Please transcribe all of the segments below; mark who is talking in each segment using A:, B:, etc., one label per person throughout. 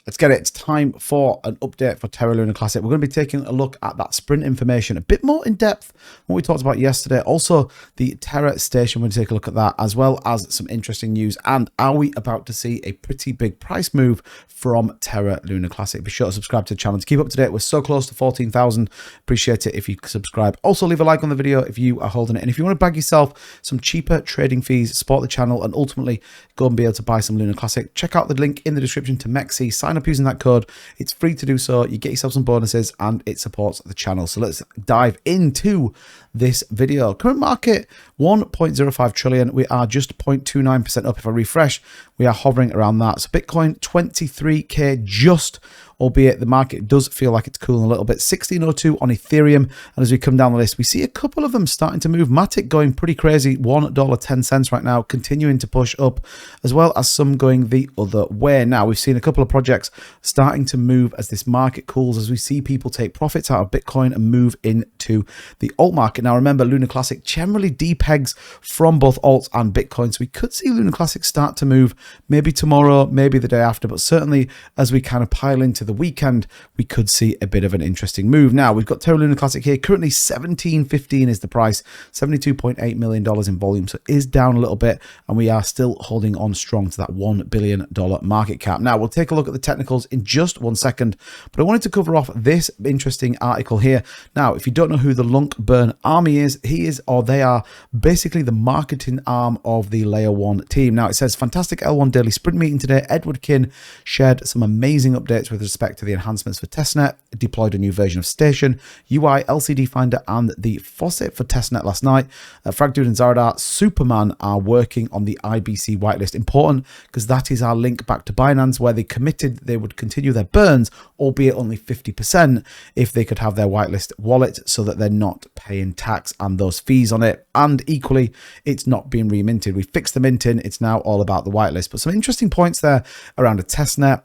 A: Let's get it. It's time for an update for Terra Lunar Classic. We're going to be taking a look at that sprint information a bit more in depth than what we talked about yesterday. Also, the Terra station, we're going to take a look at that, as well as some interesting news. And are we about to see a pretty big price move from Terra Lunar Classic? Be sure to subscribe to the channel to keep up to date. We're so close to 14,000. Appreciate it if you subscribe. Also, leave a like on the video if you are holding it. And if you want to bag yourself some cheaper trading fees, support the channel, and ultimately go and be able to buy some Lunar Classic, check out the link in the description to Mexi. Sign up using that code. It's free to do so. You get yourself some bonuses and it supports the channel. So let's dive into this video. Current market 1.05 trillion. We are just 0.29% up. If I refresh, we are hovering around that. So Bitcoin 23k just, albeit the market does feel like it's cooling a little bit. 1602 on Ethereum. And as we come down the list, we see a couple of them starting to move. Matic going pretty crazy, $1.10 right now, continuing to push up, as well as some going the other way. Now, we've seen a couple of projects starting to move as this market cools, as we see people take profits out of Bitcoin and move into the alt market. Now, remember, Lunar Classic generally depegs from both alts and Bitcoin. So we could see Lunar Classic start to move maybe tomorrow, maybe the day after, but certainly as we kind of pile into the weekend, we could see a bit of an interesting move. Now, we've got Terra Lunar Classic here. Currently, $17.15 is the price, $72.8 million in volume. So it is down a little bit, and we are still holding on strong to that $1 billion market cap. Now, we'll take a look at the technicals in just 1 second, but I wanted to cover off this interesting article here. Now, if you don't know who the LUNC Burn Army is, they are basically the marketing arm of the Layer 1 team. Now, it says, fantastic L1 daily sprint meeting today. Edward Kin shared some amazing updates with respect to the enhancements for testnet, deployed a new version of Station, UI, LCD Finder, and the faucet for testnet last night. Fragdude and Zaradar, Superman are working on the IBC whitelist. Important because that is our link back to Binance, where they committed they would continue their burns, albeit only 50%, if they could have their whitelist wallet so that they're not paying tax and those fees on it. And equally, it's not being reminted. We fixed the minting. It's now all about the whitelist. But some interesting points there around a testnet,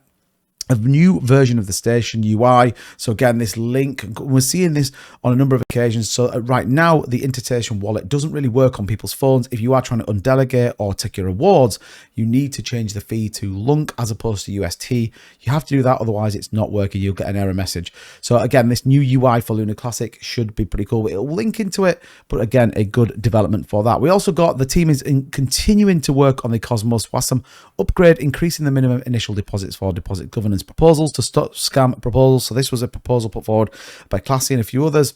A: a new version of the Station UI. So again, this link, we're seeing this on a number of occasions. So right now, the Intertation wallet doesn't really work on people's phones. If you are trying to undelegate or take your rewards, you need to change the fee to LUNC as opposed to UST. You have to do that, otherwise it's not working. You'll get an error message. So again, this new UI for Lunar Classic should be pretty cool. It'll link into it, but again, a good development for that. We also got the team is continuing to work on the Cosmos WASM upgrade, increasing the minimum initial deposits for deposit governance proposals to stop scam proposals. So this was a proposal put forward by Classy and a few others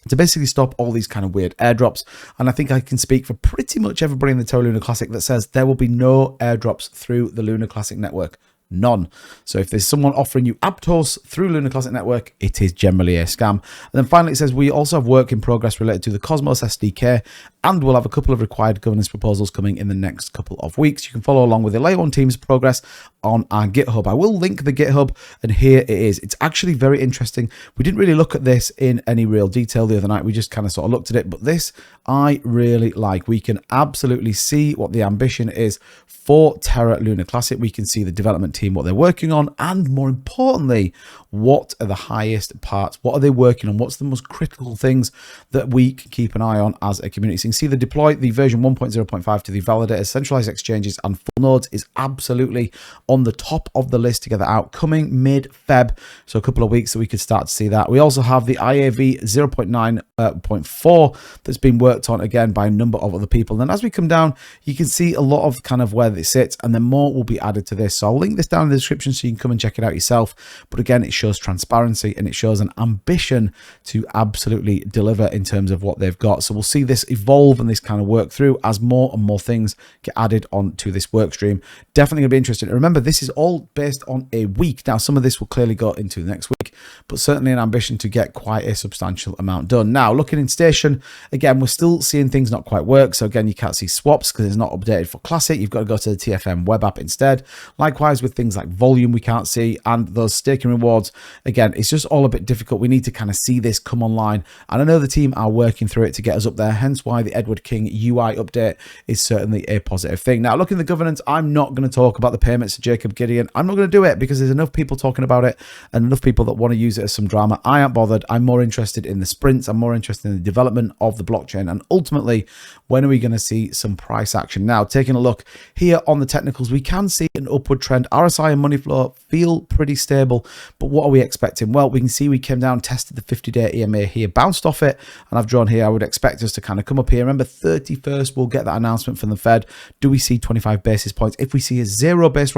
A: to basically stop all these kind of weird airdrops. And I think I can speak for pretty much everybody in the Terra Lunar Classic that says there will be no airdrops through the Lunar Classic network. None. So if there's someone offering you Aptos through Lunar Classic Network, it is generally a scam. And then finally, it says we also have work in progress related to the Cosmos SDK, and we'll have a couple of required governance proposals coming in the next couple of weeks. You can follow along with the Layer 1 team's progress on our GitHub. I will link the GitHub, and here it is. It's actually very interesting. We didn't really look at this in any real detail the other night. We just kind of sort of looked at it, but this I really like. We can absolutely see what the ambition is for Terra Lunar Classic. We can see the development team, what they're working on, and more importantly, what are the highest parts? What are they working on? What's the most critical things that we can keep an eye on as a community? So you can see the deploy, the version 1.0.5 to the validators, centralized exchanges, and full nodes is absolutely on the top of the list to get that out, coming mid-Feb. So a couple of weeks that we could start to see that. We also have the IAV 0.9.4 that's been worked on again by a number of other people. And as we come down, you can see a lot of kind of where it sits, and then more will be added to this. So I'll link this down in the description so you can come and check it out yourself. But again, it shows transparency and it shows an ambition to absolutely deliver in terms of what they've got. So we'll see this evolve and this kind of work through as more and more things get added onto this work stream. Definitely going to be interesting. Remember, this is all based on a week. Now, some of this will clearly go into the next week, but certainly an ambition to get quite a substantial amount done. Now, looking in Station, again, we're still seeing things not quite work. So again, you can't see swaps because it's not updated for Classic. You've got to go to the TFM web app instead. Likewise with things like volume, we can't see, and those staking rewards. Again, it's just all a bit difficult. We need to kind of see this come online, and I know the team are working through it to get us up there, hence why the Edward King UI update is certainly a positive thing. Now, looking at the governance, I'm not going to talk about the payments to Jacob Gideon. I'm not going to do it because there's enough people talking about it and enough people that want to use it as some drama. I ain't bothered. I'm more interested in the sprints. I'm more interested in the development of the blockchain, and ultimately, when are we going to see some price action? Now, taking a look here on the technicals, we can see an upward trend. RSI and money flow feel pretty stable, but what are we expecting? Well, we can see we came down, tested the 50-day EMA here, bounced off it, and I've drawn here. I would expect us to kind of come up here. Remember, 31st, we'll get that announcement from the Fed. Do we see 25 basis points? If we see a 0 base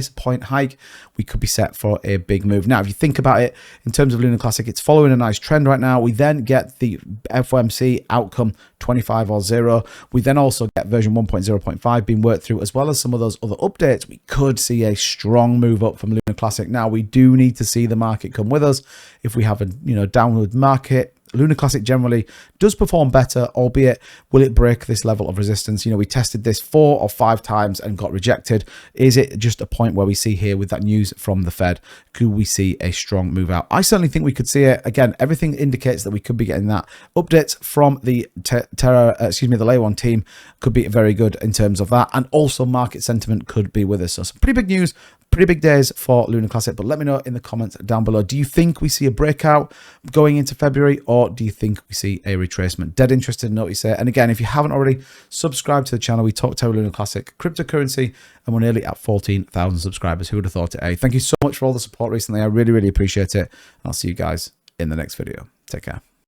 A: point hike, we could be set for a big move. Now, if you think about it, in terms of Luna Classic, it's following a nice trend right now. We then get the FOMC outcome 25 or 0. We then also get version 1.0.5 being worked through, as well as some of those other updates. We could see a strong move up from Luna Classic. Now, we do need to see the market come with us. If we have a downward market, Luna Classic generally does perform better, albeit will it break this level of resistance? We tested this 4 or 5 times and got rejected. Is it just a point where we see here with that news from the Fed? Could we see a strong move out? I certainly think we could see it. Again, everything indicates that we could be getting that. Updates from the Terra, the L1 team could be very good in terms of that. And also market sentiment could be with us. So some pretty big news. Pretty big days for Luna Classic, but let me know in the comments down below. Do you think we see a breakout going into February, or do you think we see a retracement? Dead interested in what you say. And again, if you haven't already, subscribe to the channel. We talk Terra Luna Classic, cryptocurrency, and we're nearly at 14,000 subscribers. Who would have thought it? Hey, thank you so much for all the support recently. I really, really appreciate it. And I'll see you guys in the next video. Take care.